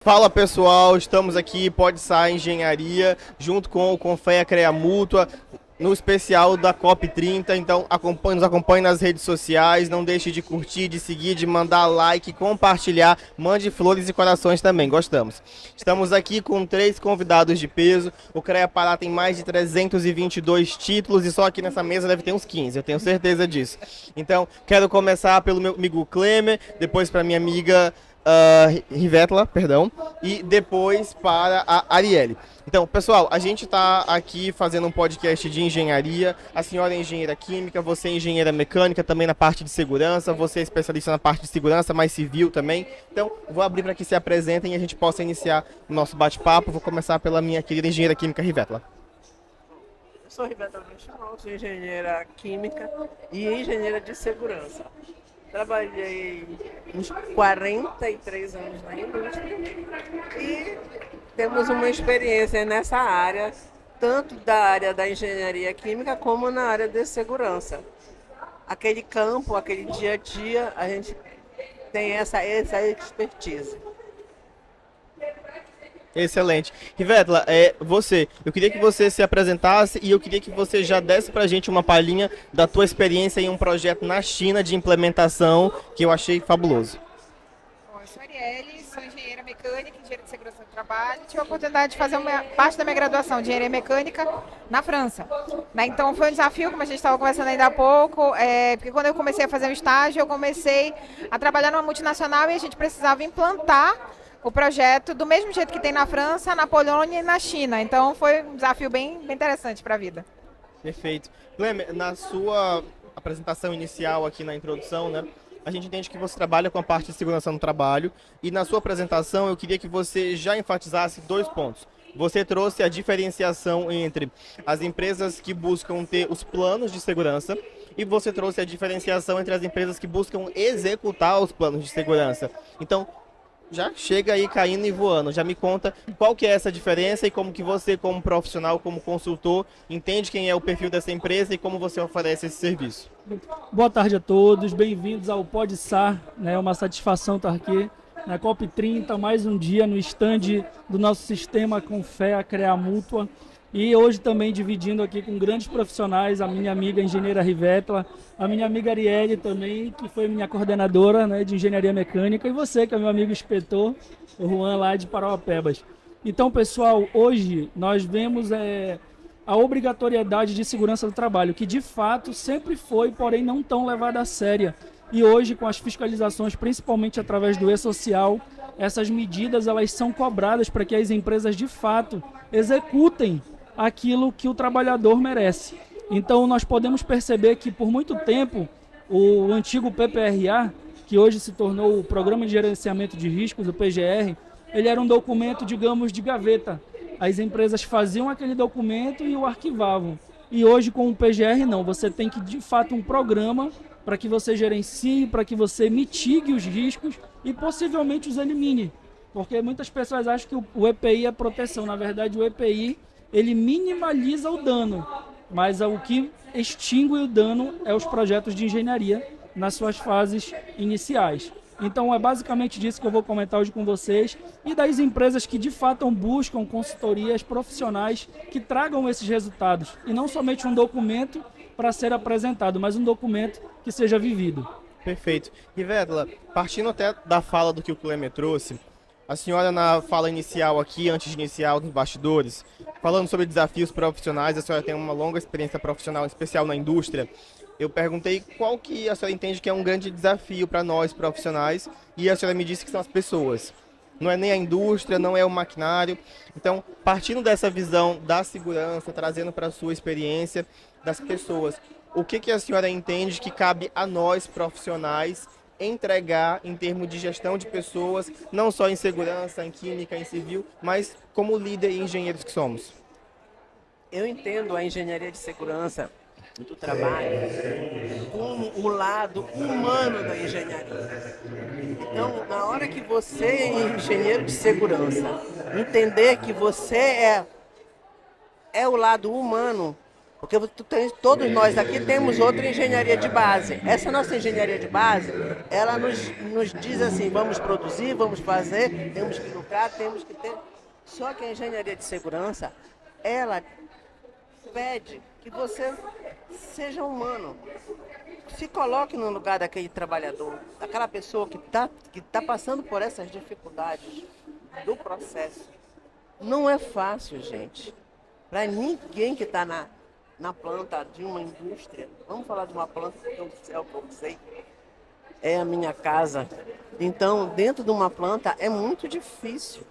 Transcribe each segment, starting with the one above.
Fala pessoal, estamos aqui, Pode Sair Engenharia, junto com o Confea CREA Mútua, no especial da COP30. Então nos acompanhe nas redes sociais, não deixe de curtir, de seguir, de mandar like, compartilhar, mande flores e corações também, gostamos. Estamos aqui com 3 convidados de peso, o CREA Pará tem mais de 322 títulos e só aqui nessa mesa deve ter uns 15, eu tenho certeza disso. Então quero começar pelo meu amigo Klemer, depois para minha amiga Rivetla, perdão, e depois para a Arielle. Então, pessoal, a gente está aqui fazendo um podcast de engenharia. A senhora é engenheira química, você é engenheira mecânica, também na parte de segurança, você é especialista na parte de segurança, mais civil também. Então, vou abrir para que se apresentem e a gente possa iniciar o nosso bate-papo. Vou começar pela minha querida engenheira química Rivetla. Eu sou Rivetla Benchimol, sou engenheira química e engenheira de segurança. Trabalhei uns 43 anos na indústria e temos uma experiência nessa área, tanto da área da engenharia química como na área de segurança. Aquele campo, aquele dia a dia, a gente tem essa expertise. Excelente. Rivetla, eu queria que você se apresentasse e eu queria que você já desse pra gente uma palhinha da tua experiência em um projeto na China de implementação que eu achei fabuloso. Bom, eu sou Arielle, sou engenheira mecânica, engenheira de segurança do trabalho. Tive a oportunidade de fazer uma parte da minha graduação de engenharia mecânica na França. Então foi um desafio, como a gente estava conversando ainda há pouco, porque quando eu comecei a fazer um estágio, eu comecei a trabalhar numa multinacional e a gente precisava implantar o projeto do mesmo jeito que tem na França, na Polônia e na China. Então foi um desafio bem interessante para a vida. Perfeito. Clemer, na sua apresentação inicial aqui na introdução, né, a gente entende que você trabalha com a parte de segurança no trabalho e na sua apresentação eu queria que você já enfatizasse 2 pontos. Você trouxe a diferenciação entre as empresas que buscam ter os planos de segurança e você trouxe a diferenciação entre as empresas que buscam executar os planos de segurança. Então, já chega aí caindo e voando. Já me conta qual que é essa diferença e como que você, como profissional, como consultor, entende quem é o perfil dessa empresa e como você oferece esse serviço. Boa tarde a todos, bem-vindos ao Pode Sar, né? É uma satisfação estar aqui na COP30, mais um dia no stand do nosso sistema Confea CREA Mútua. E hoje também dividindo aqui com grandes profissionais, a minha amiga engenheira Rivetla, a minha amiga Arielle também, que foi minha coordenadora, né, de engenharia mecânica, e você, que é meu amigo inspetor, o Juan, lá de Parauapebas. Então, pessoal, hoje nós vemos a obrigatoriedade de segurança do trabalho, que de fato sempre foi, porém não tão levada a séria. E hoje, com as fiscalizações, principalmente através do E-Social, essas medidas elas são cobradas para que as empresas de fato executem aquilo que o trabalhador merece. Então nós podemos perceber que por muito tempo o antigo PPRA, que hoje se tornou o Programa de Gerenciamento de Riscos, o PGR, ele era um documento, digamos, de gaveta. As empresas faziam aquele documento e o arquivavam. E hoje com o PGR não, você tem que de fato um programa para que você gerencie, para que você mitigue os riscos e possivelmente os elimine. Porque muitas pessoas acham que o EPI é proteção, na verdade o EPI ele minimaliza o dano, mas o que extingue o dano é os projetos de engenharia nas suas fases iniciais. Então é basicamente disso que eu vou comentar hoje com vocês e das empresas que de fato buscam consultorias profissionais que tragam esses resultados e não somente um documento para ser apresentado, mas um documento que seja vivido. Perfeito. Rivetla, partindo até da fala do que o Klemer trouxe, a senhora na fala inicial aqui, antes de iniciar os bastidores, falando sobre desafios profissionais, a senhora tem uma longa experiência profissional, em especial na indústria. Eu perguntei qual que a senhora entende que é um grande desafio para nós profissionais e a senhora me disse que são as pessoas. Não é nem a indústria, não é o maquinário. Então, partindo dessa visão da segurança, trazendo para a sua experiência das pessoas, o que a senhora entende que cabe a nós profissionais entregar em termos de gestão de pessoas, não só em segurança, em química, em civil, mas como líder e engenheiros que somos? Eu entendo a engenharia de segurança do trabalho como o lado humano da engenharia. Então, na hora que você é engenheiro de segurança, entender que você é o lado humano, Porque todos nós aqui temos outra engenharia de base. Essa nossa engenharia de base, ela nos diz assim, vamos produzir, vamos fazer, temos que lucrar, temos que ter... Só que a engenharia de segurança, ela pede que você seja humano. Se coloque no lugar daquele trabalhador, daquela pessoa que tá passando por essas dificuldades do processo. Não é fácil, gente. Para ninguém que está na planta de uma indústria, vamos falar de uma planta, porque o céu que eu sei, é a minha casa. Então, dentro de uma planta é muito difícil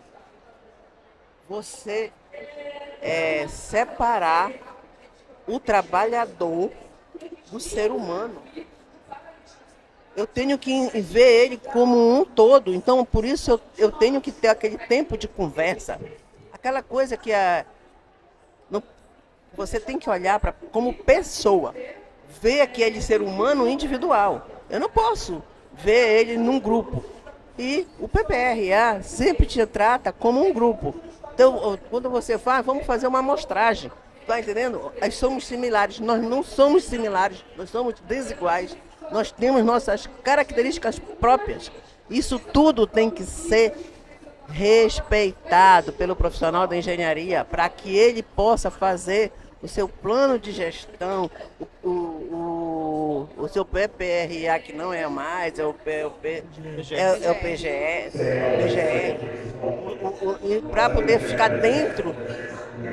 você separar o trabalhador do ser humano. Eu tenho que ver ele como um todo, então por isso eu tenho que ter aquele tempo de conversa. Aquela coisa que você tem que olhar como pessoa, ver aquele ser humano individual. Eu não posso ver ele num grupo. E o PPRA sempre te trata como um grupo. Então, quando você faz, vamos fazer uma amostragem. Está entendendo? Nós somos similares, nós não somos similares, nós somos desiguais. Nós temos nossas características próprias. Isso tudo tem que ser respeitado pelo profissional da engenharia para que ele possa fazer o seu plano de gestão, o seu PPRA, que não é mais, é o PGE, para poder ficar dentro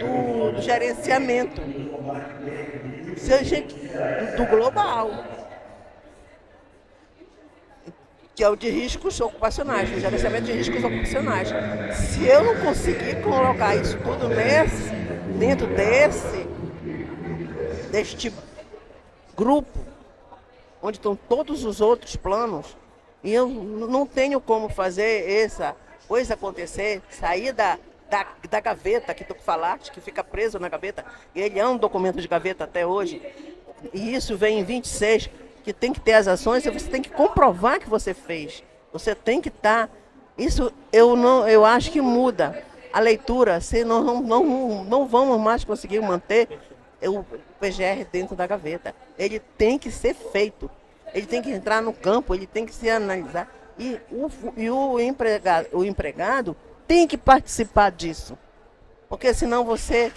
do gerenciamento do global, que é o de riscos ocupacionais, o gerenciamento de riscos ocupacionais. Se eu não conseguir colocar isso tudo dentro deste grupo, onde estão todos os outros planos, e eu não tenho como fazer essa coisa acontecer, sair da gaveta que tu falaste, que fica preso na gaveta, ele é um documento de gaveta até hoje, e isso vem em 26, que tem que ter as ações, e você tem que comprovar que você fez. Você tem que estar... Isso eu acho que muda a leitura, se nós não vamos mais conseguir manter o PGR dentro da gaveta. Ele tem que ser feito, ele tem que entrar no campo, ele tem que se analisar. E o empregado tem que participar disso. Porque senão você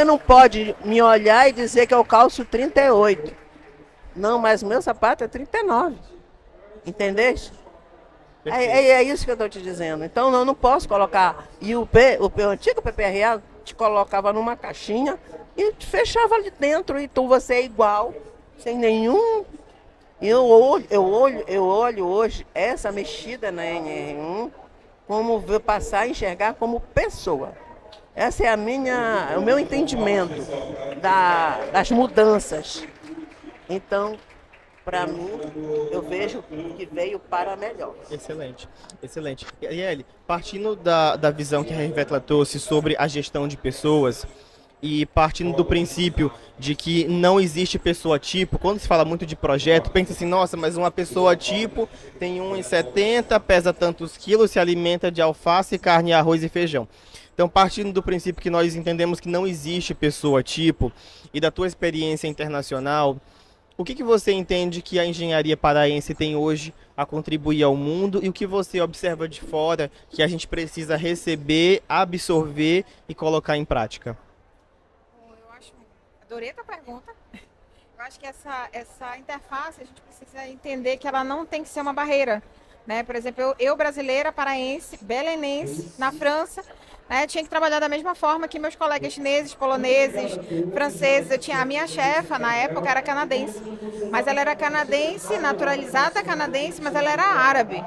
não pode me olhar e dizer que eu calço 38. Não, mas meu sapato é 39. Entendeste? É isso que eu estou te dizendo. Então eu não posso colocar. E o antigo PPRA te colocava numa caixinha e te fechava ali dentro. E você é igual, sem nenhum. Eu olho hoje essa mexida na NR1 como passar a enxergar como pessoa. Essa é o meu entendimento das mudanças. Então, para mim, eu vejo que veio para melhor. Excelente, excelente. E Arielle, partindo da visão que a Rivetta trouxe sobre a gestão de pessoas, e partindo do princípio de que não existe pessoa tipo, quando se fala muito de projeto, pensa assim, nossa, mas uma pessoa tipo tem 1,70, pesa tantos quilos, se alimenta de alface, carne, arroz e feijão. Então, partindo do princípio que nós entendemos que não existe pessoa tipo, e da tua experiência internacional, o que você entende que a engenharia paraense tem hoje a contribuir ao mundo e o que você observa de fora que a gente precisa receber, absorver e colocar em prática? Adorei a tua pergunta. Eu acho que essa interface, a gente precisa entender que ela não tem que ser uma barreira. Né? Por exemplo, eu brasileira, paraense, belenense, na França, né, tinha que trabalhar da mesma forma que meus colegas chineses, poloneses, franceses. A minha chefa, na época, era canadense. Mas ela era canadense, naturalizada canadense, mas ela era árabe.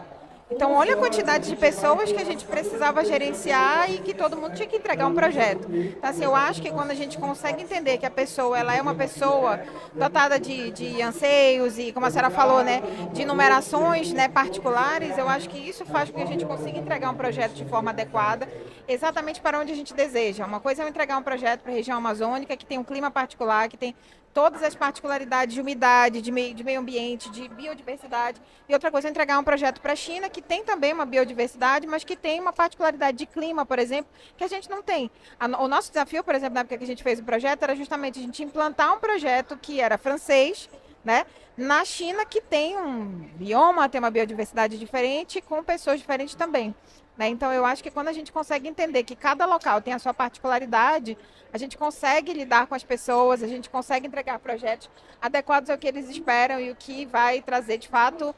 Então, olha a quantidade de pessoas que a gente precisava gerenciar e que todo mundo tinha que entregar um projeto. Então, assim, eu acho que quando a gente consegue entender que a pessoa ela é uma pessoa dotada de anseios e, como a senhora falou, né, de numerações, né, particulares, eu acho que isso faz com que a gente consiga entregar um projeto de forma adequada, exatamente para onde a gente deseja. Uma coisa é eu entregar um projeto para a região amazônica, que tem um clima particular, que tem todas as particularidades de umidade, de meio ambiente, de biodiversidade. E outra coisa é entregar um projeto para a China, que tem também uma biodiversidade, mas que tem uma particularidade de clima, por exemplo, que a gente não tem. O nosso desafio, por exemplo, na época que a gente fez o projeto, era justamente a gente implantar um projeto que era francês, né? Na China, que tem um bioma, tem uma biodiversidade diferente, com pessoas diferentes também. Né? Então, eu acho que quando a gente consegue entender que cada local tem a sua particularidade, a gente consegue lidar com as pessoas, a gente consegue entregar projetos adequados ao que eles esperam e o que vai trazer, de fato,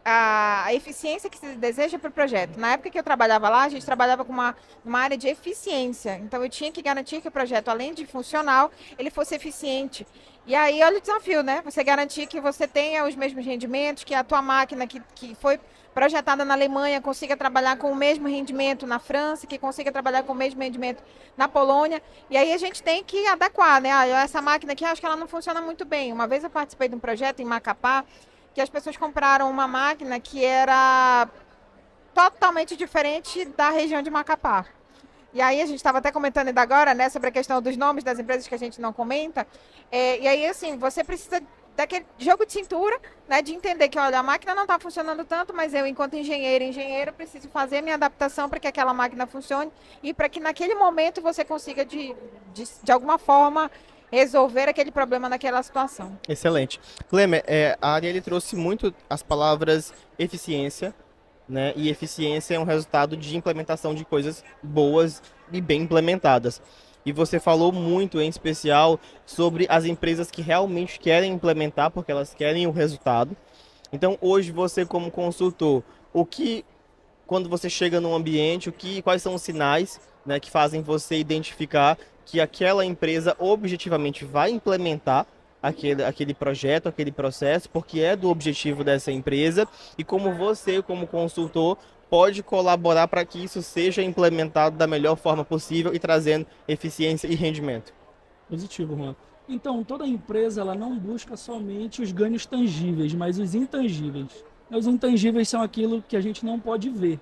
a eficiência que se deseja para o projeto. Na época que eu trabalhava lá, a gente trabalhava com uma área de eficiência. Então, eu tinha que garantir que o projeto, além de funcional, ele fosse eficiente. E aí, olha o desafio, né? Você garantir que você tenha os mesmos rendimentos, que a tua máquina que foi projetada na Alemanha consiga trabalhar com o mesmo rendimento na França, que consiga trabalhar com o mesmo rendimento na Polônia. E aí a gente tem que adequar, né? Essa máquina aqui, acho que ela não funciona muito bem. Uma vez eu participei de um projeto em Macapá, que as pessoas compraram uma máquina que era totalmente diferente da região de Macapá. E aí a gente estava até comentando ainda agora, né, sobre a questão dos nomes das empresas que a gente não comenta. E aí, assim, você precisa daquele jogo de cintura, né, de entender que, olha, a máquina não está funcionando tanto, mas eu, enquanto engenheiro, preciso fazer a minha adaptação para que aquela máquina funcione e para que naquele momento você consiga, de alguma forma, resolver aquele problema naquela situação. Excelente. Clemer, a Arielle trouxe muito as palavras eficiência, né? E eficiência é um resultado de implementação de coisas boas e bem implementadas. E você falou muito, em especial, sobre as empresas que realmente querem implementar, porque elas querem o resultado. Então, hoje, você como consultor, quando você chega num ambiente, quais são os sinais, né, que fazem você identificar que aquela empresa objetivamente vai implementar aquele projeto, aquele processo, porque é do objetivo dessa empresa, e como você, como consultor, pode colaborar para que isso seja implementado da melhor forma possível e trazendo eficiência e rendimento. Positivo, Juan. Então, toda empresa ela não busca somente os ganhos tangíveis, mas os intangíveis. Os intangíveis são aquilo que a gente não pode ver.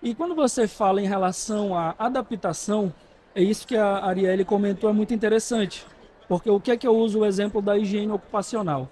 E quando você fala em relação à adaptação, é isso que a Arielle comentou, é muito interessante. Porque o que é que eu uso o exemplo da higiene ocupacional?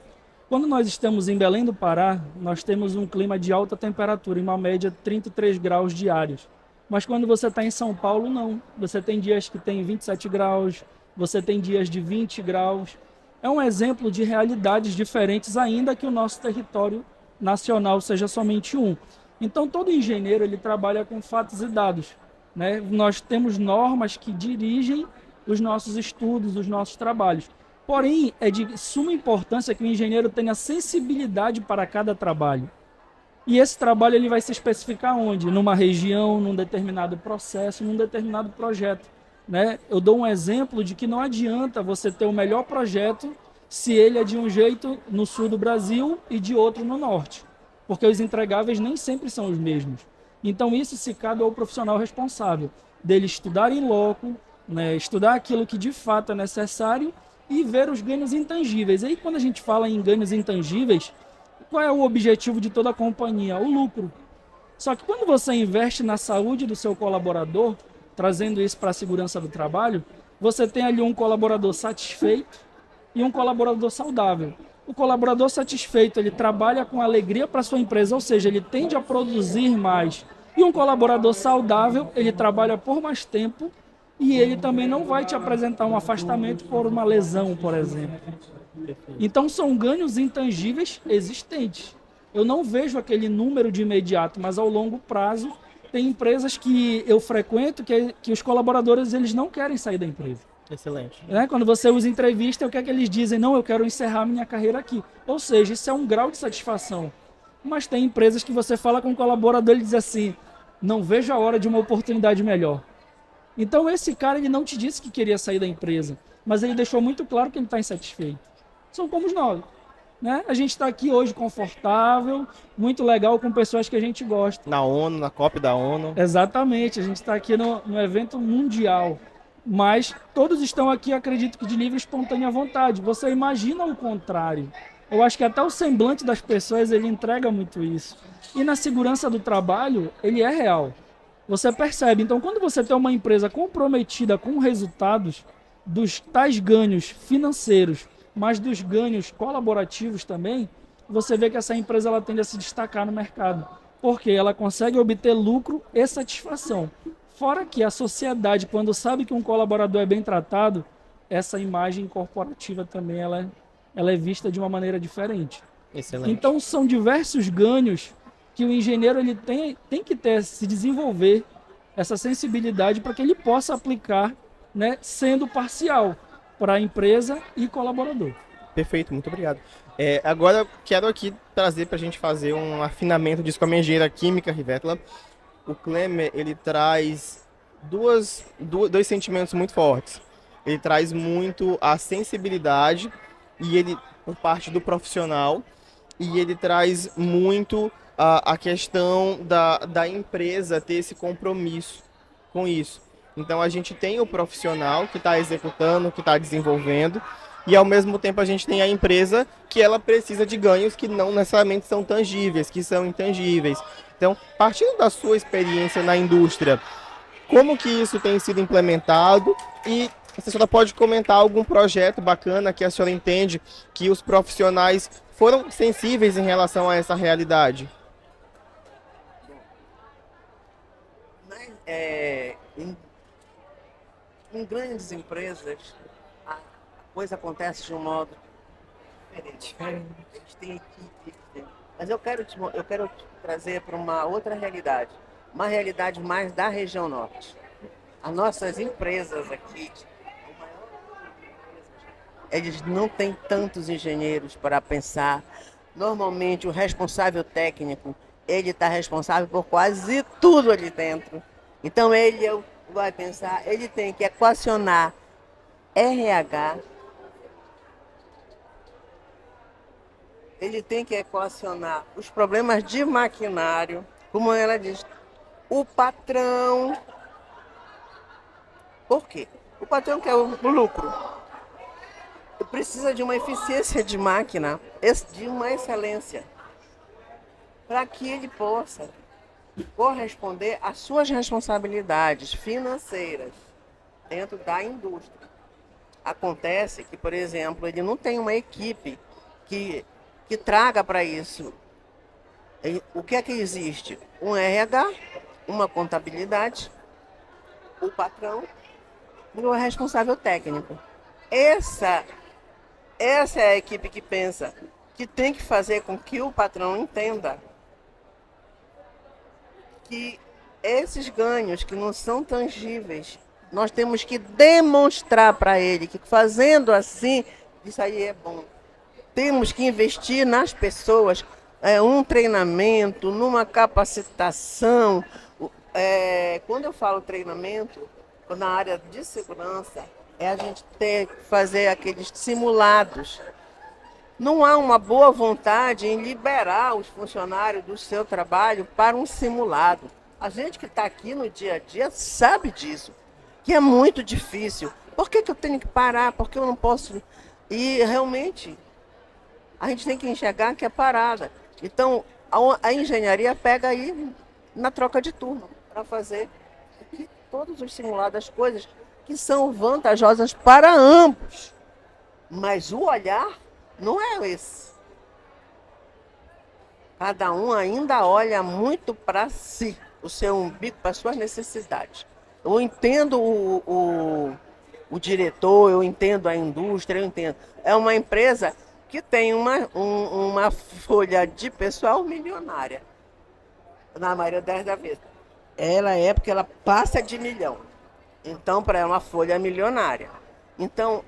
Quando nós estamos em Belém do Pará, nós temos um clima de alta temperatura, em uma média de 33 graus diários. Mas quando você está em São Paulo, não. Você tem dias que tem 27 graus, você tem dias de 20 graus. É um exemplo de realidades diferentes, ainda que o nosso território nacional seja somente um. Então, todo engenheiro ele trabalha com fatos e dados, né? Nós temos normas que dirigem os nossos estudos, os nossos trabalhos. Porém, é de suma importância que o engenheiro tenha sensibilidade para cada trabalho. E esse trabalho ele vai se especificar onde? Numa região, num determinado processo, num determinado projeto. Né? Eu dou um exemplo de que não adianta você ter o melhor projeto se ele é de um jeito no sul do Brasil e de outro no norte. Porque os entregáveis nem sempre são os mesmos. Então isso se cabe ao profissional responsável, dele estudar em loco, né? Estudar aquilo que de fato é necessário e ver os ganhos intangíveis. Aí quando a gente fala em ganhos intangíveis, qual é o objetivo de toda a companhia? O lucro. Só que quando você investe na saúde do seu colaborador, trazendo isso para a segurança do trabalho, você tem ali um colaborador satisfeito e um colaborador saudável. O colaborador satisfeito, ele trabalha com alegria para a sua empresa, ou seja, ele tende a produzir mais. E um colaborador saudável, ele trabalha por mais tempo e ele também não vai te apresentar um afastamento por uma lesão, por exemplo. Então são ganhos intangíveis existentes. Eu não vejo aquele número de imediato, mas ao longo prazo tem empresas que eu frequento que os colaboradores eles não querem sair da empresa. Excelente. Quando você usa entrevista, o que é que eles dizem? Não, eu quero encerrar minha carreira aqui. Ou seja, isso é um grau de satisfação. Mas tem empresas que você fala com o colaborador e diz assim, não vejo a hora de uma oportunidade melhor. Então esse cara ele não te disse que queria sair da empresa, mas ele deixou muito claro que ele está insatisfeito. São como nós. Né? A gente está aqui hoje confortável, muito legal com pessoas que a gente gosta. Na ONU, na COP da ONU. Exatamente, a gente está aqui no evento mundial. Mas todos estão aqui, acredito que de livre e espontânea vontade. Você imagina o contrário. Eu acho que até o semblante das pessoas ele entrega muito isso. E na segurança do trabalho, ele é real. Você percebe. Então, quando você tem uma empresa comprometida com resultados, dos tais ganhos financeiros, mas dos ganhos colaborativos também, você vê que essa empresa ela tende a se destacar no mercado, porque ela consegue obter lucro e satisfação. Fora que a sociedade, quando sabe que um colaborador é bem tratado, essa imagem corporativa também ela é vista de uma maneira diferente. Excelente. Então são diversos ganhos que o engenheiro ele tem que ter, se desenvolver essa sensibilidade para que ele possa aplicar, né, sendo parcial para a empresa e colaborador. Perfeito, muito obrigado. Agora eu quero aqui trazer para a gente fazer um afinamento disso com a minha engenheira química, Rivétula. O Klemer, ele traz dois sentimentos muito fortes. Ele traz muito a sensibilidade e ele por parte do profissional, e ele traz muito a questão da empresa ter esse compromisso com isso. Então a gente tem o profissional que está executando, que está desenvolvendo, e ao mesmo tempo a gente tem a empresa que ela precisa de ganhos que não necessariamente são tangíveis, que são intangíveis. Então, partindo da sua experiência na indústria, como que isso tem sido implementado e a senhora pode comentar algum projeto bacana que a senhora entende que os profissionais foram sensíveis em relação a essa realidade? Em grandes empresas, a coisa acontece de um modo diferente. Eles têm equipe, mas eu quero te trazer para uma outra realidade, uma realidade mais da região norte. As nossas empresas aqui, eles não têm tantos engenheiros para pensar. Normalmente o responsável técnico, ele está responsável por quase tudo ali dentro. Então ele vai pensar, ele tem que equacionar RH, ele tem que equacionar os problemas de maquinário, como ela diz, o patrão. Por quê? O patrão quer o lucro. Precisa de uma eficiência de máquina, de uma excelência, para que ele possa corresponder às suas responsabilidades financeiras dentro da indústria. Acontece que, por exemplo, ele não tem uma equipe que traga para isso. O que é que existe? Um RH, uma contabilidade, o patrão e o responsável técnico. Essa é a equipe que pensa, que tem que fazer com que o patrão entenda que esses ganhos que não são tangíveis, nós temos que demonstrar para ele que fazendo assim, isso aí é bom. Temos que investir nas pessoas, um treinamento, numa capacitação. Quando eu falo treinamento, na área de segurança, a gente ter que fazer aqueles simulados. Não há uma boa vontade em liberar os funcionários do seu trabalho para um simulado. A gente que está aqui no dia a dia sabe disso, que é muito difícil. Por que eu tenho que parar? Por que eu não posso? E realmente, a gente tem que enxergar que é parada. Então, a engenharia pega aí na troca de turno para fazer todos os simulados, as coisas que são vantajosas para ambos. Mas o olhar não é esse. Cada um ainda olha muito para si, o seu umbigo, para as suas necessidades. Eu entendo o diretor, eu entendo a indústria, eu entendo. É uma empresa que tem uma folha de pessoal milionária, na maioria das vezes. Ela é porque ela passa de 1 milhão. Então, para ela, uma folha milionária. Então,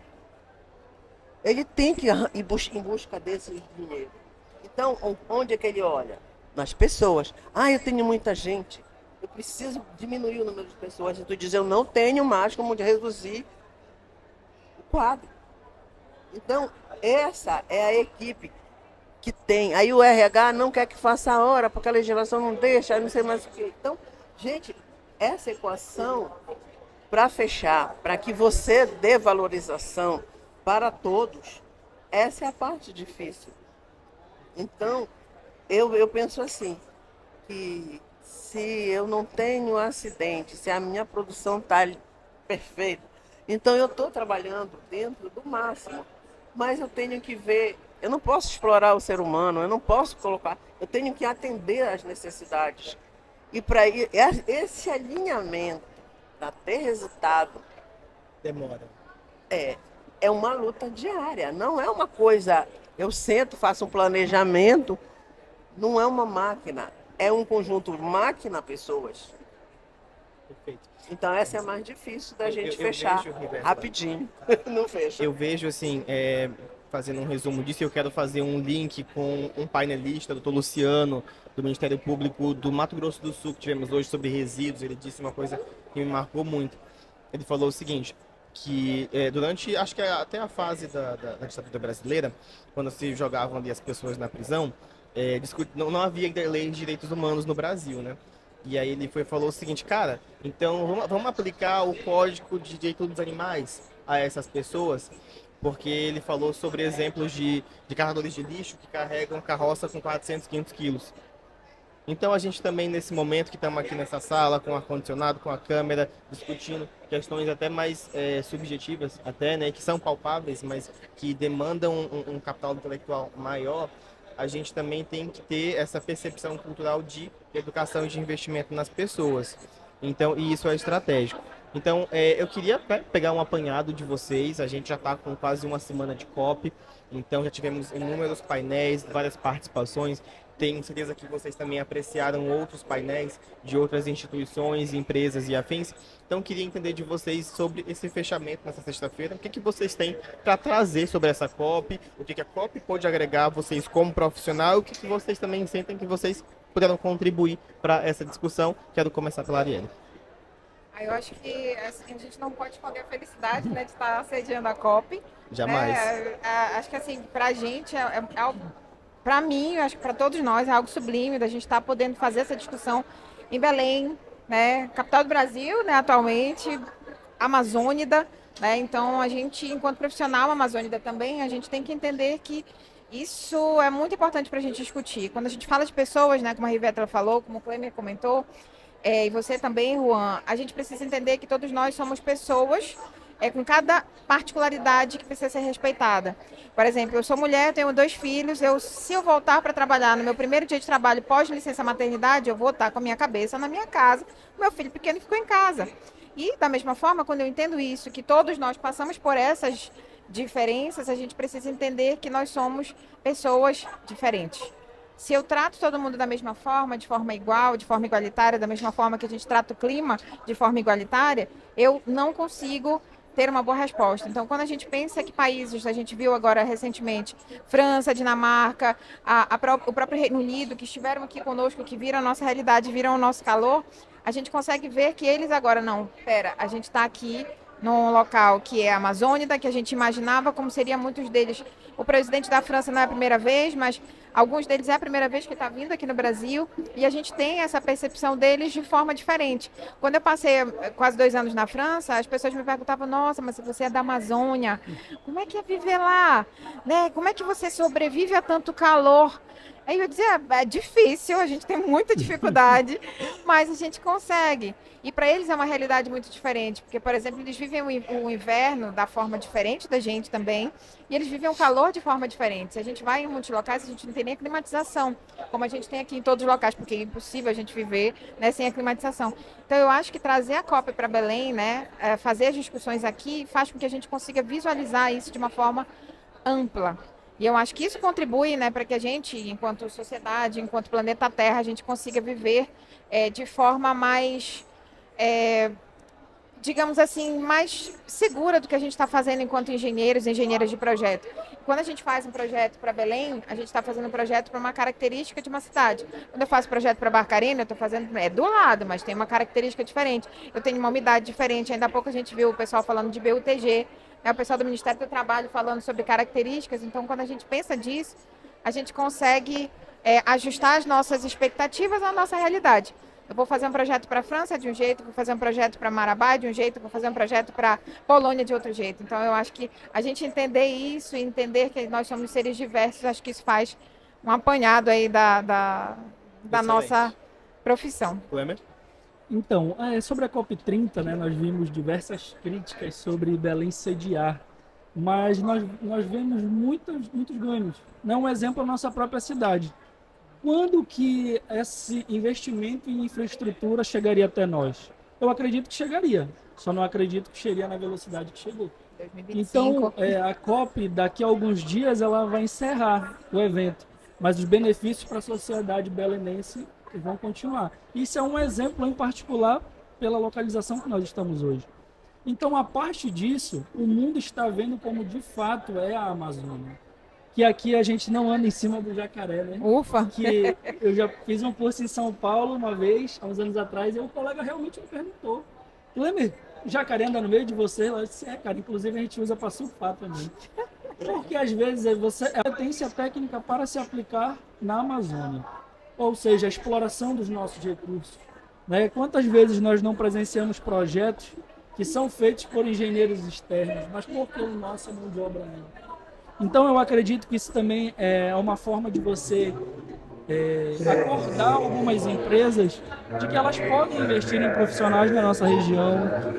ele tem que ir em busca desse dinheiro. Então, onde é que ele olha? Nas pessoas. Eu tenho muita gente. Eu preciso diminuir o número de pessoas. E tu diz, eu não tenho mais como reduzir o quadro. Então, essa é a equipe que tem. Aí o RH não quer que faça a hora, porque a legislação não deixa, não sei mais o quê. Então, gente, essa equação, para fechar, para que você dê valorização para todos, essa é a parte difícil. Então, eu penso assim, que se eu não tenho acidente, se a minha produção está perfeita, Então eu estou trabalhando dentro do máximo, mas eu tenho que ver, eu não posso explorar o ser humano, eu não posso colocar, eu tenho que atender às necessidades. E para esse alinhamento, para ter resultado, Demora. é uma luta diária, não é uma coisa, eu sento, faço um planejamento, não é uma máquina, é um conjunto máquina-pessoas. Perfeito. Então essa é a mais difícil da gente eu fechar vejo, Roberta, rapidinho. Não fecha. Eu vejo assim, fazendo um resumo disso, eu quero fazer um link com um painelista, doutor Luciano, do Ministério Público do Mato Grosso do Sul, que tivemos hoje sobre resíduos. Ele disse uma coisa que me marcou muito. Ele falou o seguinte, que durante, acho que até a fase da ditadura brasileira, quando se jogavam ali as pessoas na prisão, não havia lei de direitos humanos no Brasil, né? E aí ele falou o seguinte, cara, então vamos aplicar o Código de Direitos dos Animais a essas pessoas, porque ele falou sobre exemplos de carregadores de lixo que carregam carroça com 400, 500 quilos. Então a gente também, nesse momento que estamos aqui nessa sala, com ar-condicionado, com a câmera, discutindo questões até mais subjetivas, até, né, que são palpáveis, mas que demandam um capital intelectual maior, a gente também tem que ter essa percepção cultural de educação e de investimento nas pessoas. Então, e isso é estratégico. Então, eu queria pegar um apanhado de vocês. A gente já está com quase uma semana de COP, então já tivemos inúmeros painéis, várias participações. Tenho certeza que vocês também apreciaram outros painéis de outras instituições, empresas e afins. Então, queria entender de vocês sobre esse fechamento nessa sexta-feira. O que vocês têm para trazer sobre essa COP? O que a COP pode agregar a vocês como profissional? O que vocês também sentem que vocês puderam contribuir para essa discussão? Quero começar pela Arielle. Eu acho que assim, a gente não pode esconder a felicidade, né, de estar sediando a COP. Jamais. Acho que assim, pra gente, para mim, acho que para todos nós, é algo sublime da gente estar podendo fazer essa discussão em Belém, né, capital do Brasil, né, atualmente, Amazônida, né, então a gente, enquanto profissional amazônida também, a gente tem que entender que isso é muito importante para a gente discutir. Quando a gente fala de pessoas, né, como a Riveta falou, como o Clemer comentou, e você também, Juan, a gente precisa entender que todos nós somos pessoas com cada particularidade que precisa ser respeitada. Por exemplo, eu sou mulher, tenho 2 filhos, se eu voltar para trabalhar no meu primeiro dia de trabalho pós-licença maternidade, eu vou estar com a minha cabeça na minha casa, o meu filho pequeno ficou em casa. E, da mesma forma, quando eu entendo isso, que todos nós passamos por essas diferenças, a gente precisa entender que nós somos pessoas diferentes. Se eu trato todo mundo da mesma forma, de forma igual, de forma igualitária, da mesma forma que a gente trata o clima de forma igualitária, eu não consigo ter uma boa resposta. Então, quando a gente pensa que países, a gente viu agora recentemente, França, Dinamarca, o próprio Reino Unido, que estiveram aqui conosco, que viram a nossa realidade, viram o nosso calor, a gente consegue ver que eles agora, a gente está aqui num local que é a Amazônida, que a gente imaginava como seria muitos deles. O presidente da França não é a primeira vez, mas alguns deles é a primeira vez que está vindo aqui no Brasil, e a gente tem essa percepção deles de forma diferente. Quando eu passei quase 2 anos na França, as pessoas me perguntavam, nossa, mas se você é da Amazônia, como é que é viver lá? Né? Como é que você sobrevive a tanto calor? Aí eu dizia, é difícil, a gente tem muita dificuldade, mas a gente consegue. E para eles é uma realidade muito diferente, porque, por exemplo, eles vivem o inverno da forma diferente da gente também, e eles vivem o calor de forma diferente. Se a gente vai em muitos locais, a gente não tem nem a climatização, como a gente tem aqui em todos os locais, porque é impossível a gente viver, né, sem a climatização. Então, eu acho que trazer a COP para Belém, né, fazer as discussões aqui, faz com que a gente consiga visualizar isso de uma forma ampla. E eu acho que isso contribui, né, para que a gente, enquanto sociedade, enquanto planeta Terra, a gente consiga viver de forma mais, digamos assim, mais segura do que a gente está fazendo enquanto engenheiros e engenheiras de projeto. Quando a gente faz um projeto para Belém, a gente está fazendo um projeto para uma característica de uma cidade. Quando eu faço projeto para Barcarena, eu estou fazendo do lado, mas tem uma característica diferente. Eu tenho uma umidade diferente. Ainda há pouco a gente viu o pessoal falando de BUTG, o pessoal do Ministério do Trabalho falando sobre características. Então, quando a gente pensa disso, a gente consegue ajustar as nossas expectativas à nossa realidade. Eu vou fazer um projeto para a França de um jeito, vou fazer um projeto para Marabá de um jeito, vou fazer um projeto para Polônia de outro jeito. Então, eu acho que a gente entender isso e entender que nós somos seres diversos, acho que isso faz um apanhado aí da nossa profissão. Clemer? Então, sobre a COP30, né, nós vimos diversas críticas sobre Belém sediar, mas nós vemos muitos ganhos. Né? Um exemplo é a nossa própria cidade. Quando que esse investimento em infraestrutura chegaria até nós? Eu acredito que chegaria, só não acredito que chegaria na velocidade que chegou. 2025. Então, a COP, daqui a alguns dias, ela vai encerrar o evento, mas os benefícios para a sociedade belenense vão continuar. Isso é um exemplo em particular pela localização que nós estamos hoje. Então, a parte disso, o mundo está vendo como de fato é a Amazônia. Que aqui a gente não anda em cima do jacaré, né? Ufa! Que eu já fiz um curso em São Paulo uma vez, há uns anos atrás, e o colega realmente me perguntou: Lemer, jacaré anda no meio de você? Eu disse, cara, inclusive a gente usa para surfar também. Porque às vezes é potência técnica para se aplicar na Amazônia. Ou seja, a exploração dos nossos recursos. Né? Quantas vezes nós não presenciamos projetos que são feitos por engenheiros externos, mas por que o nosso mão de obra não? Então eu acredito que isso também é uma forma de você acordar algumas empresas de que elas podem investir em profissionais na nossa região,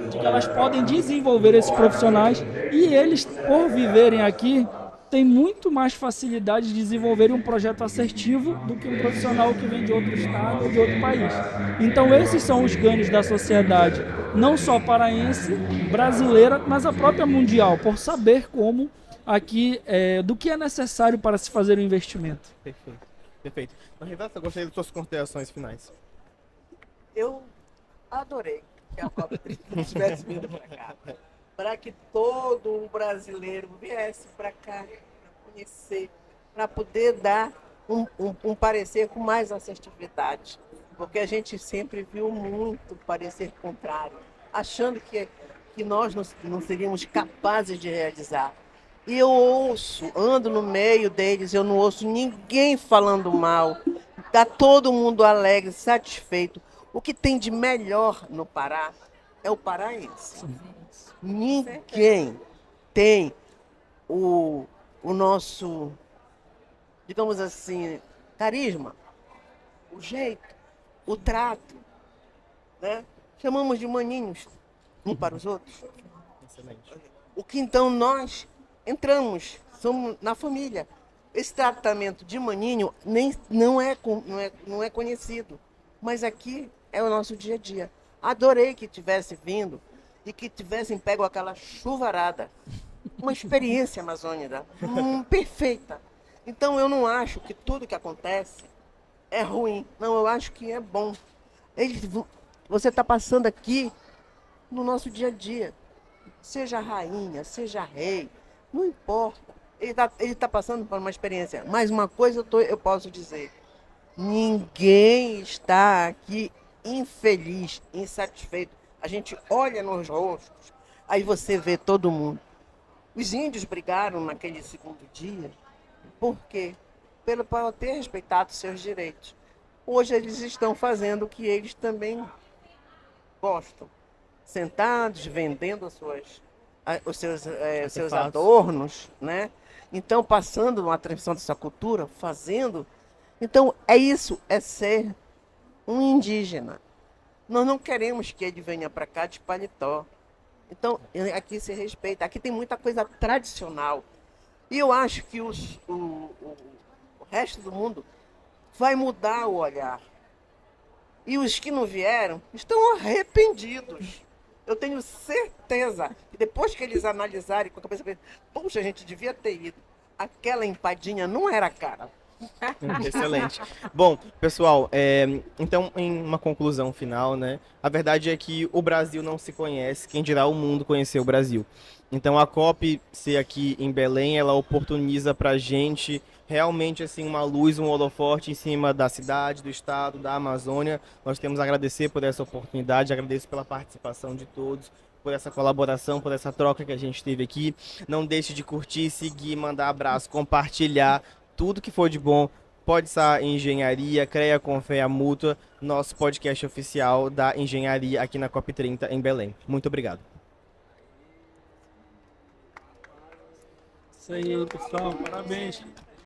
de que elas podem desenvolver esses profissionais e eles, por viverem aqui, têm muito mais facilidade de desenvolver um projeto assertivo do que um profissional que vem de outro estado ou de outro país. Então esses são os ganhos da sociedade, não só paraense, brasileira, mas a própria mundial, por saber como aqui, do que é necessário para se fazer o investimento. Perfeito. Perfeito. Então, Renata, eu gostaria de suas considerações finais. Eu adorei que a COP30 tivesse vindo para cá. Para que todo o brasileiro viesse para cá, para conhecer, para poder dar um parecer com mais assertividade. Porque a gente sempre viu muito parecer contrário, achando que nós não seríamos capazes de realizar. E eu ando no meio deles, eu não ouço ninguém falando mal. Está todo mundo alegre, satisfeito. O que tem de melhor no Pará é o paraense. Ninguém tem o nosso, digamos assim, carisma, o jeito, o trato, né? Chamamos de maninhos um para os outros. Excelente. O que então nós entramos, somos na família. Esse tratamento de maninho não é conhecido, mas aqui é o nosso dia a dia. Adorei que tivesse vindo e que tivessem pego aquela chuvarada. Uma experiência amazônica perfeita. Então eu não acho que tudo que acontece é ruim. Não, eu acho que é bom. Você está passando aqui no nosso dia a dia. Seja rainha, seja rei, não importa. Ele tá passando por uma experiência. Mas uma coisa eu posso dizer. Ninguém está aqui infeliz, insatisfeito. A gente olha nos rostos, aí você vê todo mundo. Os índios brigaram naquele segundo dia. Por quê? Por ter respeitado seus direitos. Hoje eles estão fazendo o que eles também gostam. Sentados, vendendo os seus adornos, né? Então, passando uma transmissão dessa cultura, fazendo. Então, é isso, é ser um indígena. Nós não queremos que ele venha para cá de paletó. Então, aqui se respeita. Aqui tem muita coisa tradicional. E eu acho que o resto do mundo vai mudar o olhar. E os que não vieram estão arrependidos. Eu tenho certeza que depois que eles analisarem com a cabeça, poxa, a gente devia ter ido. Aquela empadinha não era cara. Excelente. Bom, pessoal, então em uma conclusão final, né? A verdade é que o Brasil não se conhece, quem dirá o mundo conhecer o Brasil. Então a COP ser aqui em Belém, ela oportuniza pra gente realmente assim uma luz, um holofote em cima da cidade, do estado, da Amazônia. Nós temos a agradecer por essa oportunidade, agradeço pela participação de todos, por essa colaboração, por essa troca que a gente teve aqui. Não deixe de curtir, seguir, mandar abraço, compartilhar tudo que for de bom. Pode ser Engenharia, CREA Confea Mútua, nosso podcast oficial da engenharia aqui na COP30 em Belém. Muito obrigado. Isso aí, pessoal. Parabéns.